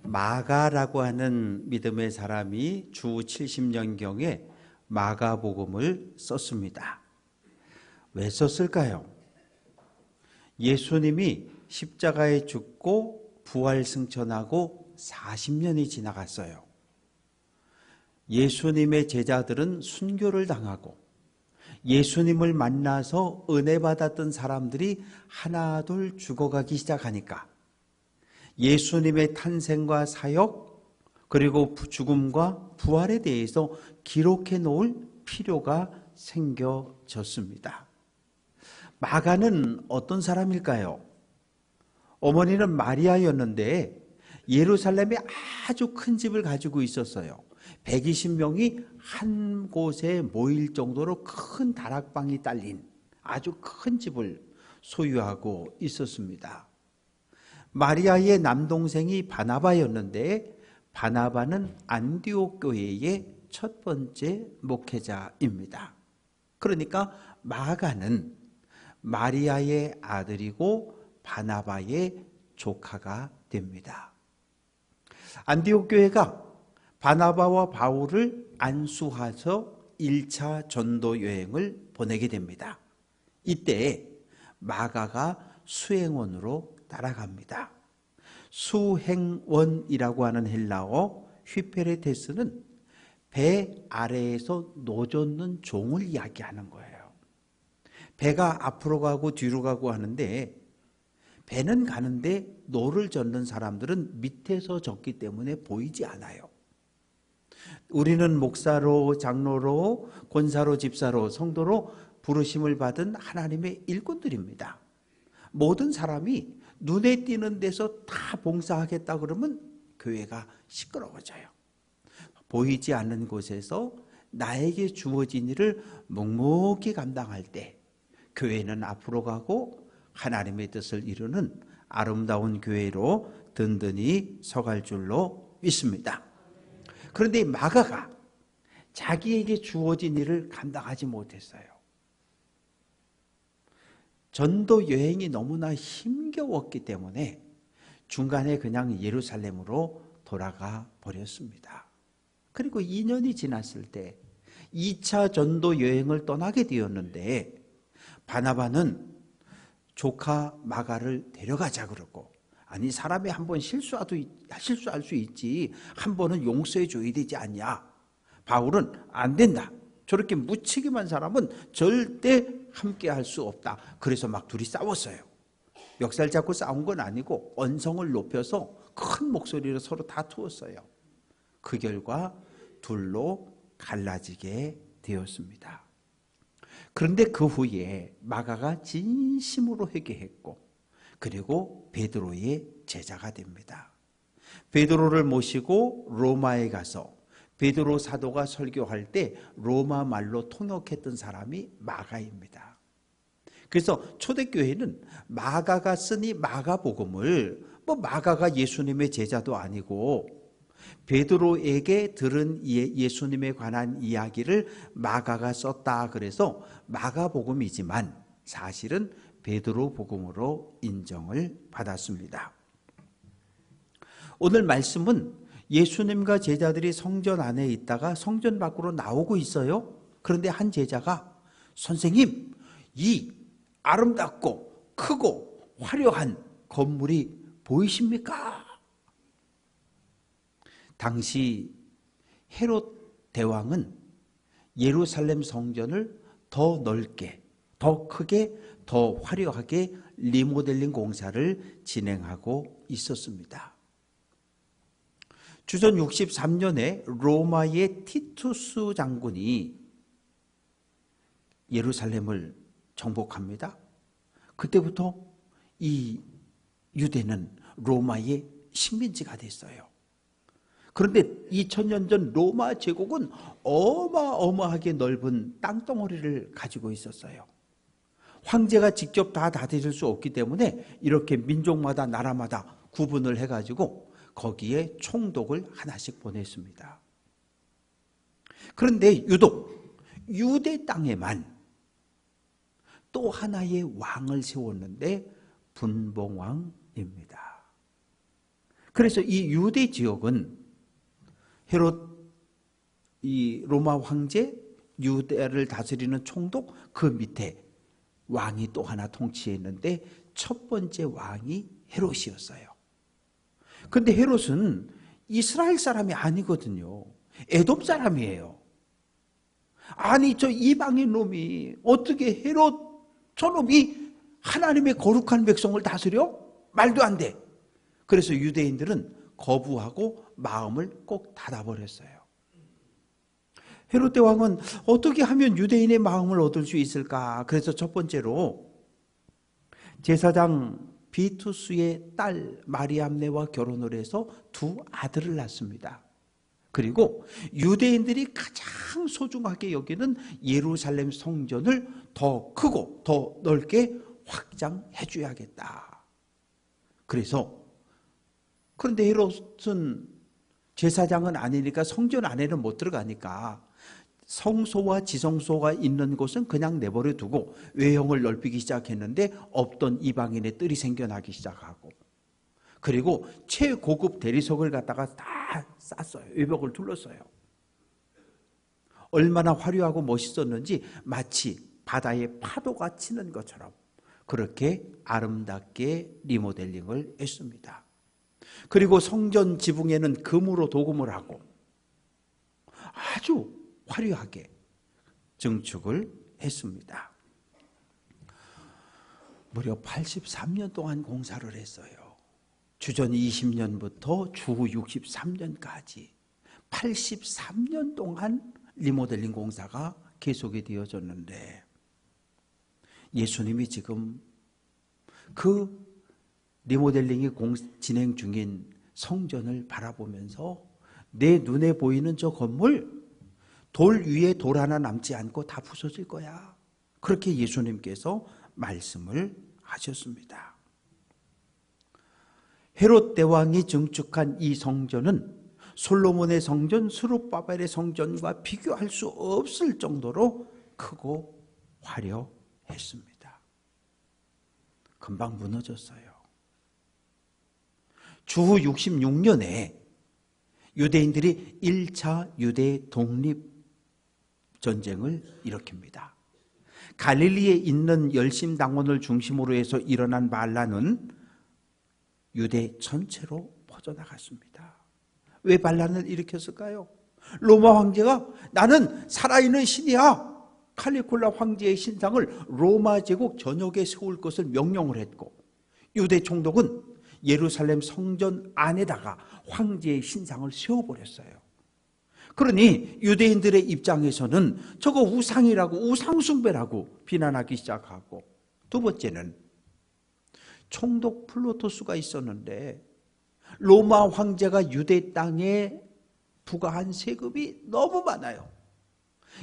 마가라고 하는 믿음의 사람이 주 70년경에 마가복음을 썼습니다. 왜 썼을까요? 예수님이 십자가에 죽고 부활승천하고 40년이 지나갔어요. 예수님의 제자들은 순교를 당하고 예수님을 만나서 은혜 받았던 사람들이 하나둘 죽어가기 시작하니까 예수님의 탄생과 사역 그리고 죽음과 부활에 대해서 기록해 놓을 필요가 생겨졌습니다. 마가는 어떤 사람일까요? 어머니는 마리아였는데 예루살렘에 아주 큰 집을 가지고 있었어요. 120명이 한 곳에 모일 정도로 큰 다락방이 딸린 아주 큰 집을 소유하고 있었습니다. 마리아의 남동생이 바나바였는데 바나바는 안디옥 교회의 첫 번째 목회자입니다. 그러니까 마가는 마리아의 아들이고 바나바의 조카가 됩니다. 안디옥 교회가 바나바와 바울을 안수해서 1차 전도 여행을 보내게 됩니다. 이때 마가가 수행원으로 따라갑니다. 수행원이라고 하는 헬라어 휘페레테스는 배 아래에서 노젓는 종을 이야기하는 거예요. 배가 앞으로 가고 뒤로 가고 하는데 배는 가는데 노를 젓는 사람들은 밑에서 젓기 때문에 보이지 않아요. 우리는 목사로, 장로로, 권사로, 집사로, 성도로 부르심을 받은 하나님의 일꾼들입니다. 모든 사람이 눈에 띄는 데서 다 봉사하겠다 그러면 교회가 시끄러워져요. 보이지 않는 곳에서 나에게 주어진 일을 묵묵히 감당할 때 교회는 앞으로 가고 하나님의 뜻을 이루는 아름다운 교회로 든든히 서갈 줄로 믿습니다. 그런데 마가가 자기에게 주어진 일을 감당하지 못했어요. 전도 여행이 너무나 힘겨웠기 때문에 중간에 그냥 예루살렘으로 돌아가 버렸습니다. 그리고 2년이 지났을 때 2차 전도 여행을 떠나게 되었는데 바나바는 조카 마가를 데려가자 그러고, 아니 사람이 한 번 실수할 수 있지 한 번은 용서해 줘야 되지 않냐. 바울은 안 된다. 저렇게 묻히기만 사람은 절대 함께 할 수 없다. 그래서 막 둘이 싸웠어요. 멱살 잡고 싸운 건 아니고 언성을 높여서 큰 목소리로 서로 다투었어요. 그 결과 둘로 갈라지게 되었습니다. 그런데 그 후에 마가가 진심으로 회개했고 그리고 베드로의 제자가 됩니다. 베드로를 모시고 로마에 가서 베드로 사도가 설교할 때 로마 말로 통역했던 사람이 마가입니다. 그래서 초대교회는 마가가 쓰니 마가복음을 마가가 예수님의 제자도 아니고 베드로에게 들은 예수님에 관한 이야기를 마가가 썼다 그래서 마가복음이지만 사실은 베드로 복음으로 인정을 받았습니다. 오늘 말씀은 예수님과 제자들이 성전 안에 있다가 성전 밖으로 나오고 있어요. 그런데 한 제자가 선생님, 이 아름답고 크고 화려한 건물이 보이십니까? 당시 헤롯 대왕은 예루살렘 성전을 더 넓게, 더 크게, 더 화려하게 리모델링 공사를 진행하고 있었습니다. 주전 63년에 로마의 티투스 장군이 예루살렘을 정복합니다. 그때부터 이 유대는 로마의 식민지가 됐어요. 그런데 2000년 전 로마 제국은 어마어마하게 넓은 땅덩어리를 가지고 있었어요. 황제가 직접 다 다스릴 수 없기 때문에 이렇게 민족마다 나라마다 구분을 해가지고 거기에 총독을 하나씩 보냈습니다. 그런데 유독 유대 땅에만 또 하나의 왕을 세웠는데 분봉왕입니다. 그래서 이 유대 지역은 헤롯 이 로마 황제, 유대를 다스리는 총독, 그 밑에 왕이 또 하나 통치했는데 첫 번째 왕이 헤롯이었어요. 근데 헤롯은 이스라엘 사람이 아니거든요. 에돔 사람이에요. 아니 저 이방인 놈이 어떻게 헤롯 저놈이 하나님의 거룩한 백성을 다스려? 말도 안 돼. 그래서 유대인들은 거부하고 마음을 꼭 닫아버렸어요. 헤롯 대왕은 어떻게 하면 유대인의 마음을 얻을 수 있을까? 그래서 첫 번째로 제사장 비투스의 딸 마리암네와 결혼을 해서 두 아들을 낳습니다. 그리고 유대인들이 가장 소중하게 여기는 예루살렘 성전을 더 크고 더 넓게 확장해 줘야겠다. 그런데 헤롯은 제사장은 아니니까 성전 안에는 못 들어가니까 성소와 지성소가 있는 곳은 그냥 내버려 두고 외형을 넓히기 시작했는데 없던 이방인의 뜰이 생겨나기 시작하고, 그리고 최고급 대리석을 갖다가 다 쌌어요. 외벽을 둘렀어요. 얼마나 화려하고 멋있었는지 마치 바다에 파도가 치는 것처럼 그렇게 아름답게 리모델링을 했습니다. 그리고 성전 지붕에는 금으로 도금을 하고 아주 화려하게 증축을 했습니다. 무려 83년 동안 공사를 했어요. 주전 20년부터 주 63년까지 83년 동안 리모델링 공사가 계속이 되어졌는데, 예수님이 지금 그 리모델링이 진행 중인 성전을 바라보면서 내 눈에 보이는 저 건물, 돌 위에 돌 하나 남지 않고 다 부서질 거야. 그렇게 예수님께서 말씀을 하셨습니다. 헤롯 대왕이 증축한 이 성전은 솔로몬의 성전, 스룹바벨의 성전과 비교할 수 없을 정도로 크고 화려했습니다. 금방 무너졌어요. 주후 66년에 유대인들이 1차 유대 독립전쟁을 일으킵니다. 갈릴리에 있는 열심당원을 중심으로 해서 일어난 반란은 유대 전체로 퍼져나갔습니다. 왜 반란을 일으켰을까요? 로마 황제가 나는 살아있는 신이야, 칼리굴라 황제의 신상을 로마 제국 전역에 세울 것을 명령을 했고, 유대 총독은 예루살렘 성전 안에다가 황제의 신상을 세워버렸어요. 그러니 유대인들의 입장에서는 저거 우상이라고, 우상숭배라고 비난하기 시작하고, 두 번째는 총독 플로토스가 있었는데 로마 황제가 유대 땅에 부과한 세금이 너무 많아요.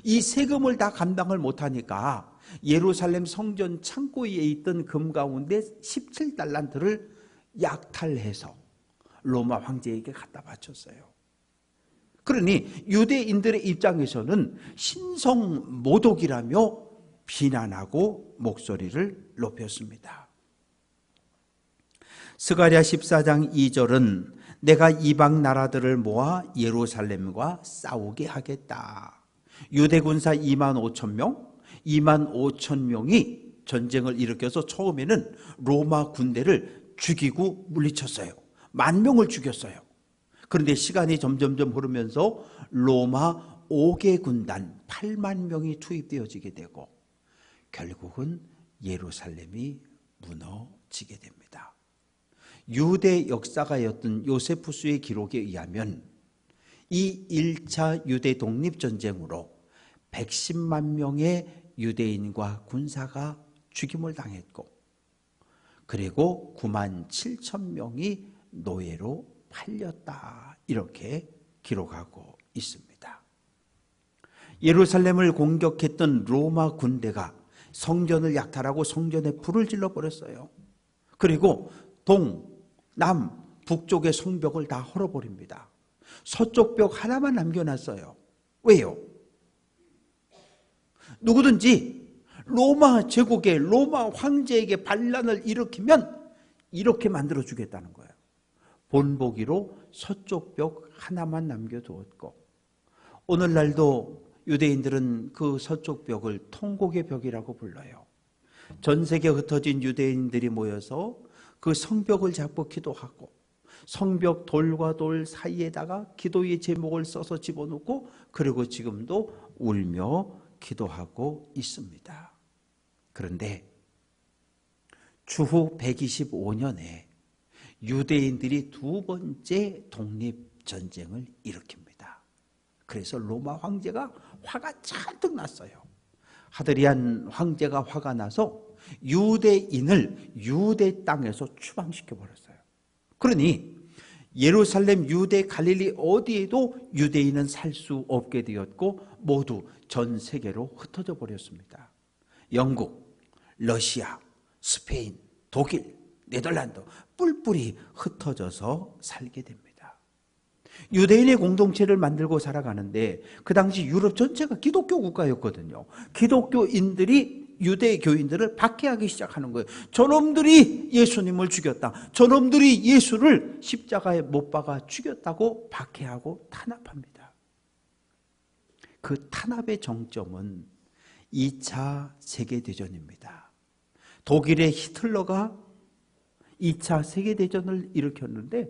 이 세금을 다 감당을 못하니까 예루살렘 성전 창고에 있던 금 가운데 17달란트를 약탈해서 로마 황제에게 갖다 바쳤어요. 그러니 유대인들의 입장에서는 신성 모독이라며 비난하고 목소리를 높였습니다. 스가랴 14장 2절은 내가 이방 나라들을 모아 예루살렘과 싸우게 하겠다. 유대 군사 2만 5천 명, 2만 5천 명이 전쟁을 일으켜서 처음에는 로마 군대를 죽이고 물리쳤어요. 10,000명을 죽였어요. 그런데 시간이 점점점 흐르면서 로마 5개 군단 8만 명이 투입되어지게 되고 결국은 예루살렘이 무너지게 됩니다. 유대 역사가였던 요세푸스의 기록에 의하면 이 1차 유대 독립전쟁으로 110만 명의 유대인과 군사가 죽임을 당했고, 그리고 9만 7천 명이 노예로 팔렸다, 이렇게 기록하고 있습니다. 예루살렘을 공격했던 로마 군대가 성전을 약탈하고 성전에 불을 질러버렸어요. 그리고 동, 남, 북쪽의 성벽을 다 헐어버립니다. 서쪽 벽 하나만 남겨놨어요. 왜요? 누구든지 로마 제국의 로마 황제에게 반란을 일으키면 이렇게 만들어주겠다는 거예요. 본보기로 서쪽 벽 하나만 남겨두었고, 오늘날도 유대인들은 그 서쪽 벽을 통곡의 벽이라고 불러요. 전 세계에 흩어진 유대인들이 모여서 그 성벽을 잡고 기도하고, 성벽 돌과 돌 사이에다가 기도의 제목을 써서 집어넣고, 그리고 지금도 울며 기도하고 있습니다. 그런데 추후 125년에 유대인들이 두 번째 독립전쟁을 일으킵니다. 그래서 로마 황제가 화가 잔뜩 났어요. 하드리안 황제가 화가 나서 유대인을 유대 땅에서 추방시켜 버렸어요. 그러니 예루살렘, 유대, 갈릴리 어디에도 유대인은 살 수 없게 되었고 모두 전 세계로 흩어져 버렸습니다. 영국, 러시아, 스페인, 독일, 네덜란드 뿔뿔이 흩어져서 살게 됩니다. 유대인의 공동체를 만들고 살아가는데 그 당시 유럽 전체가 기독교 국가였거든요. 기독교인들이 유대교인들을 박해하기 시작하는 거예요. 저놈들이 예수님을 죽였다. 저놈들이 예수를 십자가에 못 박아 죽였다고 박해하고 탄압합니다. 그 탄압의 정점은 2차 세계대전입니다. 독일의 히틀러가 2차 세계대전을 일으켰는데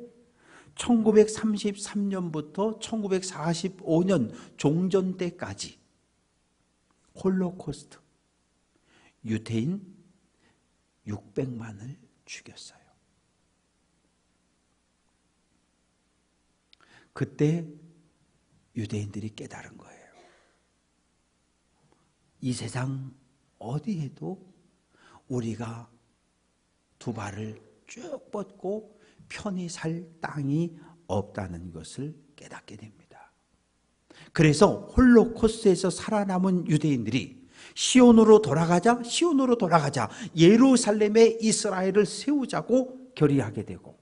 1933년부터 1945년 종전 때까지 홀로코스트, 유대인 600만을 죽였어요. 그때 유대인들이 깨달은 거예요. 이 세상 어디에도 우리가 두 발을 쭉 뻗고 편히 살 땅이 없다는 것을 깨닫게 됩니다. 그래서 홀로코스트에서 살아남은 유대인들이 시온으로 돌아가자, 시온으로 돌아가자, 예루살렘에 이스라엘을 세우자고 결의하게 되고,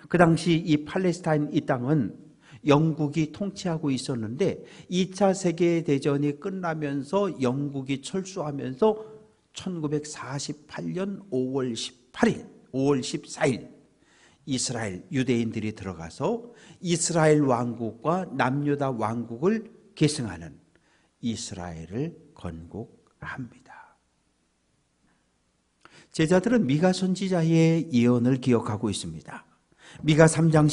그 당시 이 팔레스타인 이 땅은 영국이 통치하고 있었는데 2차 세계대전이 끝나면서 영국이 철수하면서 1948년 5월 14일 이스라엘 유대인들이 들어가서 이스라엘 왕국과 남유다 왕국을 계승하는 이스라엘을 건국합니다. 제자들은 미가 선지자의 예언을 기억하고 있습니다. 미가 3장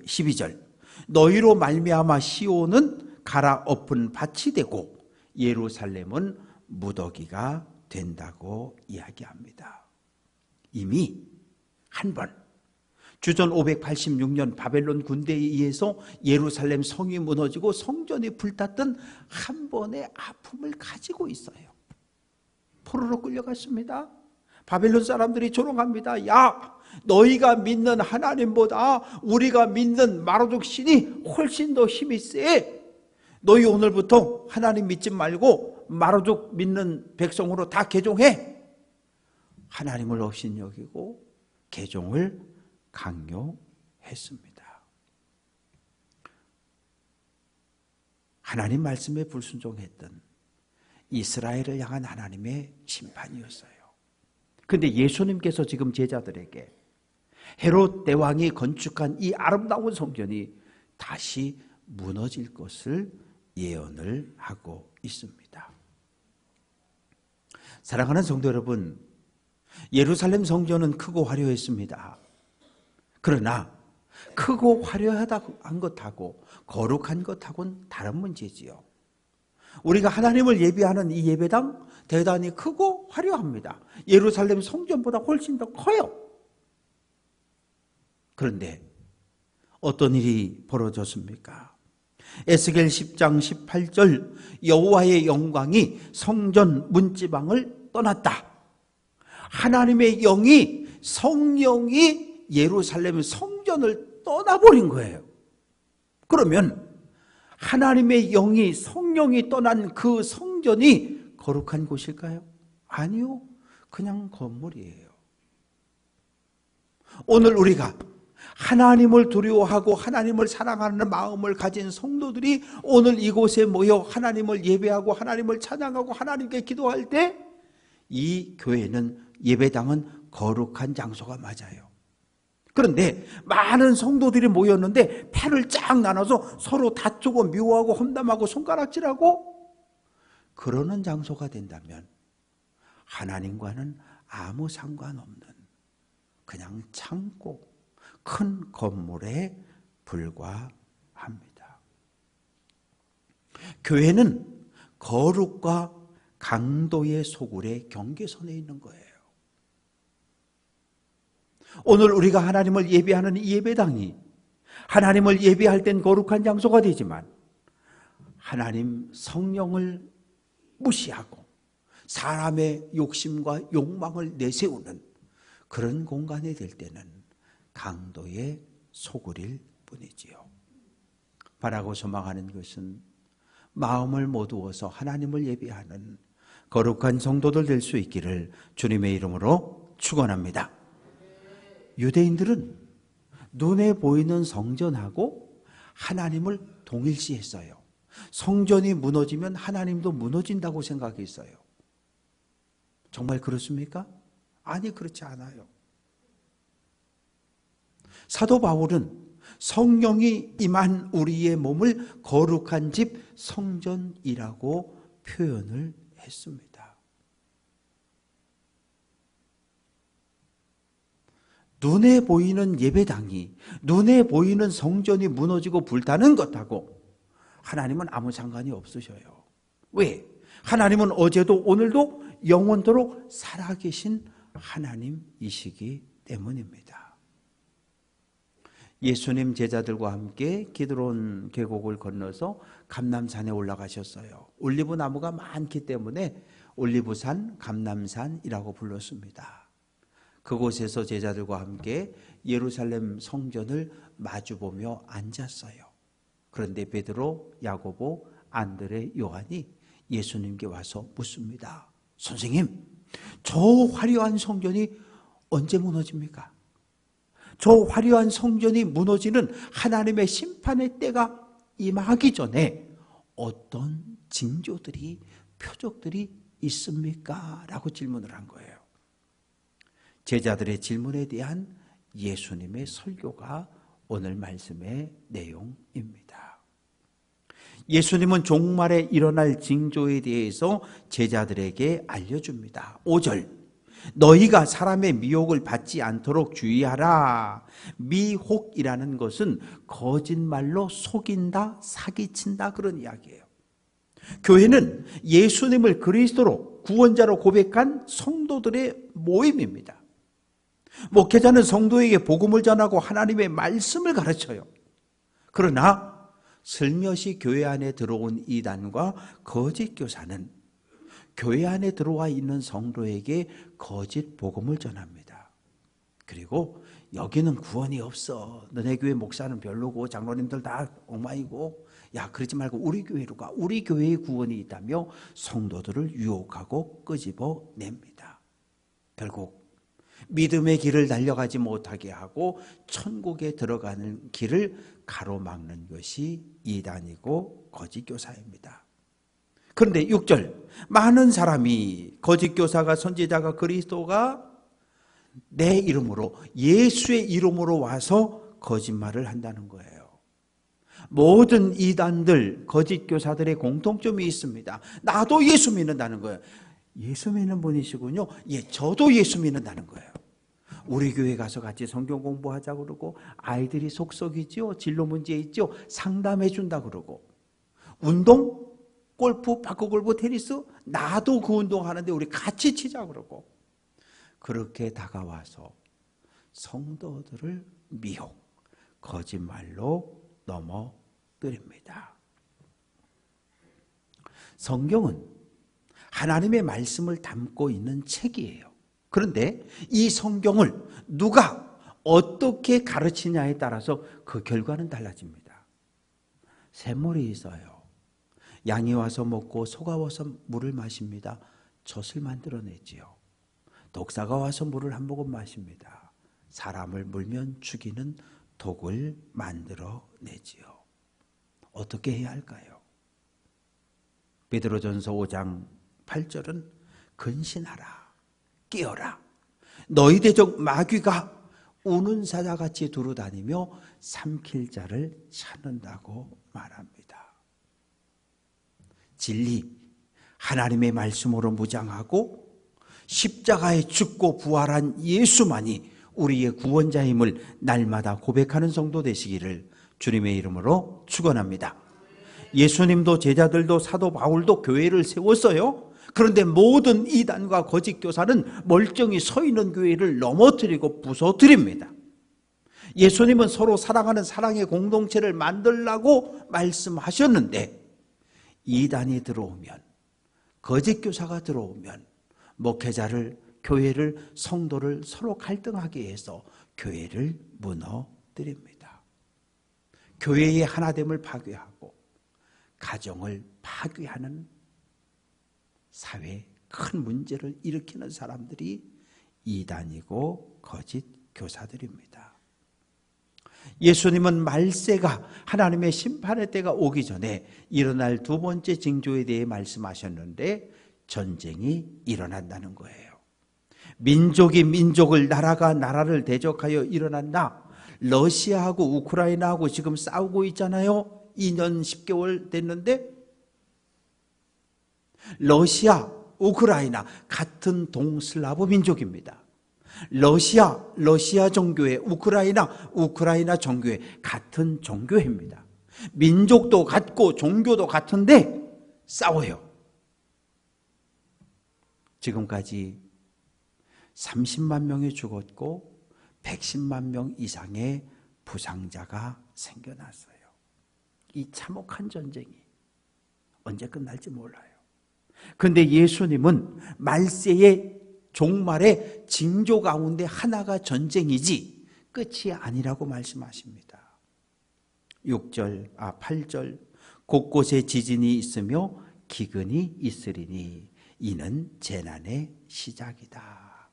12절 너희로 말미암아 시온은 갈아엎은 밭이 되고 예루살렘은 무더기가 된다고 이야기합니다. 이미 한 번 주전 586년 바벨론 군대에 의해서 예루살렘 성이 무너지고 성전이 불탔던 한 번의 아픔을 가지고 있어요. 포로로 끌려갔습니다. 바벨론 사람들이 조롱합니다. 야, 너희가 믿는 하나님보다 우리가 믿는 마르둑 신이 훨씬 더 힘이 세. 너희 오늘부터 하나님 믿지 말고 마르둑 믿는 백성으로 다 개종해. 하나님을 업신여기고 개종을 강요했습니다. 하나님 말씀에 불순종했던 이스라엘을 향한 하나님의 심판이었어요. 그런데 예수님께서 지금 제자들에게 헤롯 대왕이 건축한 이 아름다운 성전이 다시 무너질 것을 예언을 하고 있습니다. 사랑하는 성도 여러분, 예루살렘 성전은 크고 화려했습니다. 그러나 크고 화려한 것하고 거룩한 것하고는 다른 문제지요. 우리가 하나님을 예배하는 이 예배당 대단히 크고 화려합니다. 예루살렘 성전보다 훨씬 더 커요. 그런데 어떤 일이 벌어졌습니까? 에스겔 10장 18절 여호와의 영광이 성전 문지방을 떠났다. 하나님의 영이, 성령이 예루살렘 성전을 떠나버린 거예요. 그러면 하나님의 영이, 성령이 떠난 그 성전이 거룩한 곳일까요? 아니요. 그냥 건물이에요. 오늘 우리가 하나님을 두려워하고 하나님을 사랑하는 마음을 가진 성도들이 오늘 이곳에 모여 하나님을 예배하고 하나님을 찬양하고 하나님께 기도할 때 이 교회는, 예배당은 거룩한 장소가 맞아요. 그런데 많은 성도들이 모였는데 패를 쫙 나눠서 서로 다투고 미워하고 험담하고 손가락질하고 그러는 장소가 된다면 하나님과는 아무 상관없는 그냥 창고, 큰 건물에 불과합니다. 교회는 거룩과 강도의 소굴의 경계선에 있는 거예요. 오늘 우리가 하나님을 예배하는 이 예배당이 하나님을 예배할 땐 거룩한 장소가 되지만 하나님 성령을 무시하고 사람의 욕심과 욕망을 내세우는 그런 공간이 될 때는 강도의 소굴일 뿐이지요. 바라고 소망하는 것은 마음을 모두어서 하나님을 예배하는 거룩한 성도들 될 수 있기를 주님의 이름으로 축원합니다. 유대인들은 눈에 보이는 성전하고 하나님을 동일시했어요. 성전이 무너지면 하나님도 무너진다고 생각했어요. 정말 그렇습니까? 아니, 그렇지 않아요. 사도 바울은 성령이 임한 우리의 몸을 거룩한 집 성전이라고 표현을 했습니다. 눈에 보이는 예배당이, 눈에 보이는 성전이 무너지고 불타는 것하고 하나님은 아무 상관이 없으셔요. 왜? 하나님은 어제도 오늘도 영원토록 살아계신 하나님이시기 때문입니다. 예수님 제자들과 함께 기드론 계곡을 건너서 감람산에 올라가셨어요. 올리브 나무가 많기 때문에 올리브산, 감람산이라고 불렀습니다. 그곳에서 제자들과 함께 예루살렘 성전을 마주보며 앉았어요. 그런데 베드로, 야고보, 안드레, 요한이 예수님께 와서 묻습니다. 선생님, 저 화려한 성전이 언제 무너집니까? 저 화려한 성전이 무너지는 하나님의 심판의 때가 임하기 전에 어떤 징조들이, 표적들이 있습니까? 라고 질문을 한 거예요. 제자들의 질문에 대한 예수님의 설교가 오늘 말씀의 내용입니다. 예수님은 종말에 일어날 징조에 대해서 제자들에게 알려줍니다. 5절, 너희가 사람의 미혹을 받지 않도록 주의하라. 미혹이라는 것은 거짓말로 속인다, 사기친다, 그런 이야기예요. 교회는 예수님을 그리스도로 구원자로 고백한 성도들의 모임입니다. 목회자는 성도에게 복음을 전하고 하나님의 말씀을 가르쳐요. 그러나 슬며시 교회 안에 들어온 이단과 거짓 교사는 교회 안에 들어와 있는 성도에게 거짓 복음을 전합니다. 그리고 여기는 구원이 없어. 너네 교회 목사는 별로고 장로님들 다 엉망이고, 야, 그러지 말고 우리 교회로 가. 우리 교회에 구원이 있다며 성도들을 유혹하고 끄집어냅니다. 결국 믿음의 길을 달려가지 못하게 하고 천국에 들어가는 길을 가로막는 것이 이단이고 거짓 교사입니다. 그런데 6절, 많은 사람이, 거짓 교사가, 선지자가, 그리스도가 내 이름으로, 예수의 이름으로 와서 거짓말을 한다는 거예요. 모든 이단들, 거짓 교사들의 공통점이 있습니다. 나도 예수 믿는다는 거예요. 예수 믿는 분이시군요. 예, 저도 예수 믿는다는 거예요. 우리 교회 가서 같이 성경 공부하자 그러고, 아이들이 속썩이죠. 진로 문제 있죠. 상담해 준다 그러고, 운동, 골프, 바퀴골프, 테니스, 나도 그 운동하는데 우리 같이 치자 그러고, 그렇게 다가와서 성도들을 미혹, 거짓말로 넘어뜨립니다. 성경은 하나님의 말씀을 담고 있는 책이에요. 그런데 이 성경을 누가 어떻게 가르치냐에 따라서 그 결과는 달라집니다. 샘물이 있어요. 양이 와서 먹고 소가 와서 물을 마십니다. 젖을 만들어내지요. 독사가 와서 물을 한 모금 마십니다. 사람을 물면 죽이는 독을 만들어내지요. 어떻게 해야 할까요? 베드로전서 5장 8절은 근신하라, 깨어라. 너희 대적 마귀가 우는 사자같이 두루다니며 삼킬 자를 찾는다고 말합니다. 진리, 하나님의 말씀으로 무장하고 십자가에 죽고 부활한 예수만이 우리의 구원자임을 날마다 고백하는 성도 되시기를 주님의 이름으로 축원합니다. 예수님도 제자들도 사도 바울도 교회를 세웠어요. 그런데 모든 이단과 거짓 교사는 멀쩡히 서 있는 교회를 넘어뜨리고 부서뜨립니다. 예수님은 서로 사랑하는 사랑의 공동체를 만들라고 말씀하셨는데 이단이 들어오면, 거짓 교사가 들어오면 목회자를, 교회를, 성도를 서로 갈등하게 해서 교회를 무너뜨립니다. 교회의 하나됨을 파괴하고 가정을 파괴하는 사회에 큰 문제를 일으키는 사람들이 이단이고 거짓 교사들입니다. 예수님은 말세가, 하나님의 심판의 때가 오기 전에 일어날 두 번째 징조에 대해 말씀하셨는데 전쟁이 일어난다는 거예요. 민족이 민족을, 나라가 나라를 대적하여 일어난다. 러시아하고 우크라이나하고 지금 싸우고 있잖아요. 2년 10개월 됐는데 러시아, 우크라이나 같은 동슬라브 민족입니다. 러시아 종교회, 우크라이나 종교회 같은 종교회입니다. 민족도 같고 종교도 같은데 싸워요. 지금까지 30만 명이 죽었고 110만 명 이상의 부상자가 생겨났어요. 이 참혹한 전쟁이 언제 끝날지 몰라요. 그런데 예수님은 말세의 종말의 징조 가운데 하나가 전쟁이지 끝이 아니라고 말씀하십니다. 8절 곳곳에 지진이 있으며 기근이 있으리니 이는 재난의 시작이다.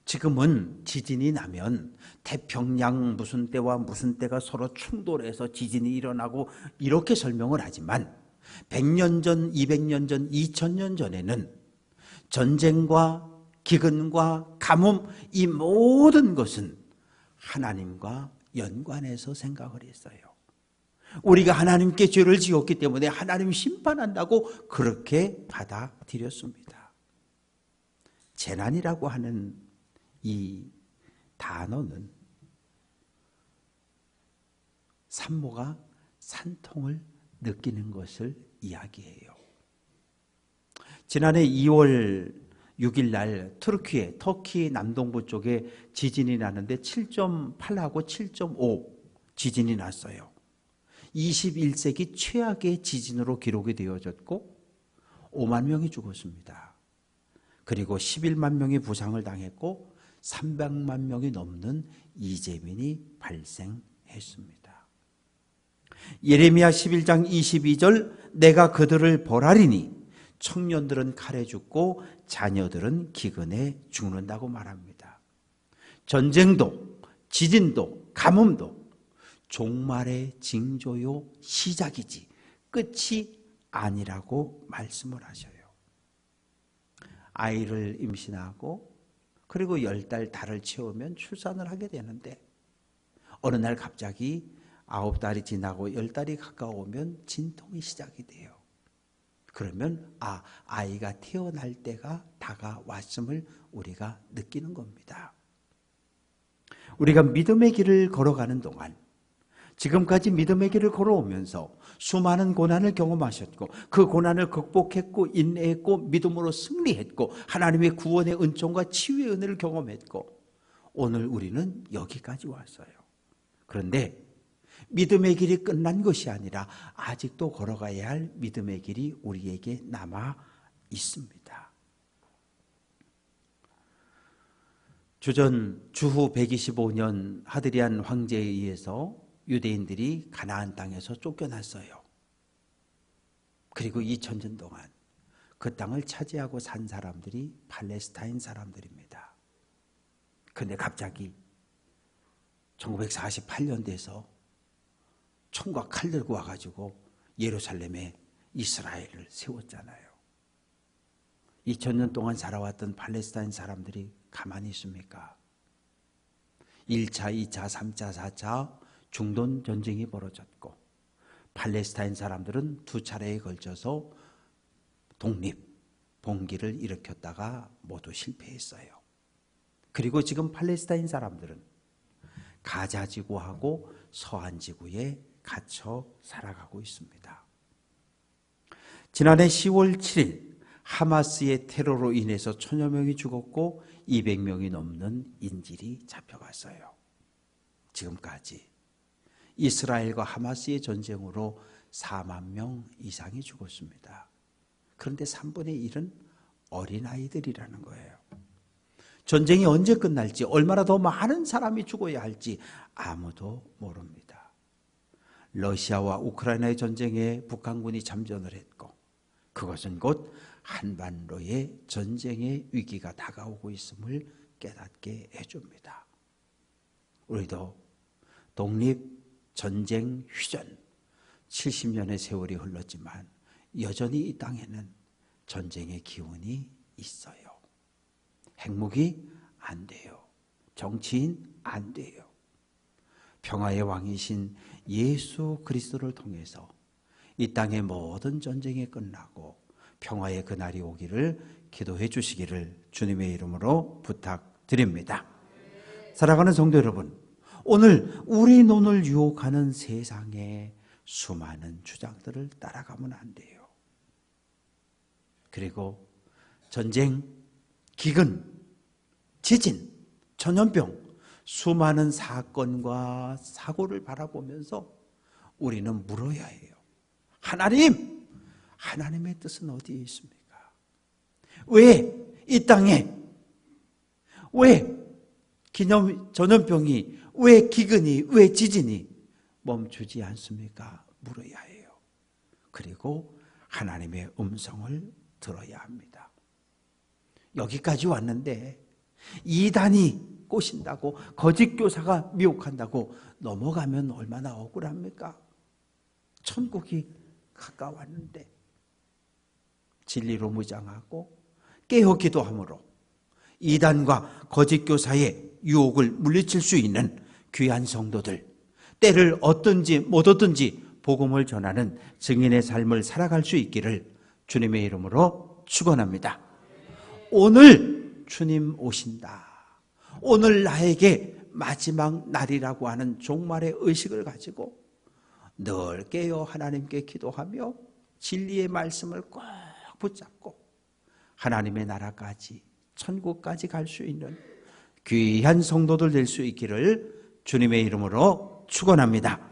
지금은 지진이 나면 태평양 무슨 때와 무슨 때가 서로 충돌해서 지진이 일어나고 이렇게 설명을 하지만 100년 전, 200년 전, 2000년 전에는 전쟁과 기근과 가뭄, 이 모든 것은 하나님과 연관해서 생각을 했어요. 우리가 하나님께 죄를 지었기 때문에 하나님 심판한다고 그렇게 받아들였습니다. 재난이라고 하는 이 단어는 산모가 산통을 느끼는 것을 이야기해요. 지난해 2월 6일 날 터키 남동부 쪽에 지진이 나는데 7.8하고 7.5 지진이 났어요. 21세기 최악의 지진으로 기록이 되어졌고 5만 명이 죽었습니다. 그리고 11만 명이 부상을 당했고 300만 명이 넘는 이재민이 발생했습니다. 예레미야 11장 22절 내가 그들을 벌하리니 청년들은 칼에 죽고 자녀들은 기근에 죽는다고 말합니다. 전쟁도 지진도 가뭄도 종말의 징조요 시작이지 끝이 아니라고 말씀을 하셔요. 아이를 임신하고 그리고 10달 달을 채우면 출산을 하게 되는데 어느 날 갑자기 9달이 지나고 10달이 가까우면 진통이 시작이 돼요. 그러면 아이가 태어날 때가 다가왔음을 우리가 느끼는 겁니다. 우리가 믿음의 길을 걸어가는 동안 지금까지 믿음의 길을 걸어오면서 수많은 고난을 경험하셨고 그 고난을 극복했고 인내했고 믿음으로 승리했고 하나님의 구원의 은총과 치유의 은혜를 경험했고 오늘 우리는 여기까지 왔어요. 그런데 믿음의 길이 끝난 것이 아니라 아직도 걸어가야 할 믿음의 길이 우리에게 남아 있습니다. 주후 125년 하드리안 황제에 의해서 유대인들이 가나안 땅에서 쫓겨났어요. 그리고 2000년 동안 그 땅을 차지하고 산 사람들이 팔레스타인 사람들입니다. 그런데 갑자기 1948년 돼서 총과 칼 들고 와가지고 예루살렘에 이스라엘을 세웠잖아요. 2000년 동안 살아왔던 팔레스타인 사람들이 가만히 있습니까? 1차, 2차, 3차, 4차 중동 전쟁이 벌어졌고 팔레스타인 사람들은 2차례에 걸쳐서 독립, 봉기를 일으켰다가 모두 실패했어요. 그리고 지금 팔레스타인 사람들은 가자 지구하고 서한 지구에 갇혀 살아가고 있습니다. 지난해 10월 7일 하마스의 테러로 인해서 1000여 명이 죽었고 200명이 넘는 인질이 잡혀갔어요. 지금까지 이스라엘과 하마스의 전쟁으로 4만 명 이상이 죽었습니다. 그런데 3분의 1은 어린아이들이라는 거예요. 전쟁이 언제 끝날지, 얼마나 더 많은 사람이 죽어야 할지 아무도 모릅니다. 러시아와 우크라이나의 전쟁에 북한군이 참전을 했고 그것은 곧 한반도의 전쟁의 위기가 다가오고 있음을 깨닫게 해줍니다. 우리도 독립, 전쟁, 휴전 70년의 세월이 흘렀지만 여전히 이 땅에는 전쟁의 기운이 있어요. 핵무기 안 돼요. 정치인 안 돼요. 평화의 왕이신 예수 그리스도를 통해서 이 땅의 모든 전쟁이 끝나고 평화의 그날이 오기를 기도해 주시기를 주님의 이름으로 부탁드립니다. 사랑하는 성도 여러분, 오늘 우리 눈을 유혹하는 세상의 수많은 주장들을 따라가면 안 돼요. 그리고 전쟁, 기근, 지진, 전염병, 수많은 사건과 사고를 바라보면서 우리는 물어야 해요. 하나님의 뜻은 어디에 있습니까? 왜 이 땅에, 왜 전염병이, 왜 기근이, 왜 지진이 멈추지 않습니까? 물어야 해요. 그리고 하나님의 음성을 들어야 합니다. 여기까지 왔는데 이단이 꼬신다고, 거짓 교사가 미혹한다고 넘어가면 얼마나 억울합니까? 천국이 가까웠는데 진리로 무장하고 깨어 기도함으로 이단과 거짓 교사의 유혹을 물리칠 수 있는 귀한 성도들, 때를 얻든지 못 얻든지 복음을 전하는 증인의 삶을 살아갈 수 있기를 주님의 이름으로 축원합니다. 오늘 주님 오신다. 오늘 나에게 마지막 날이라고 하는 종말의 의식을 가지고 늘 깨어 하나님께 기도하며 진리의 말씀을 꼭 붙잡고 하나님의 나라까지, 천국까지 갈 수 있는 귀한 성도들 될 수 있기를 주님의 이름으로 축원합니다.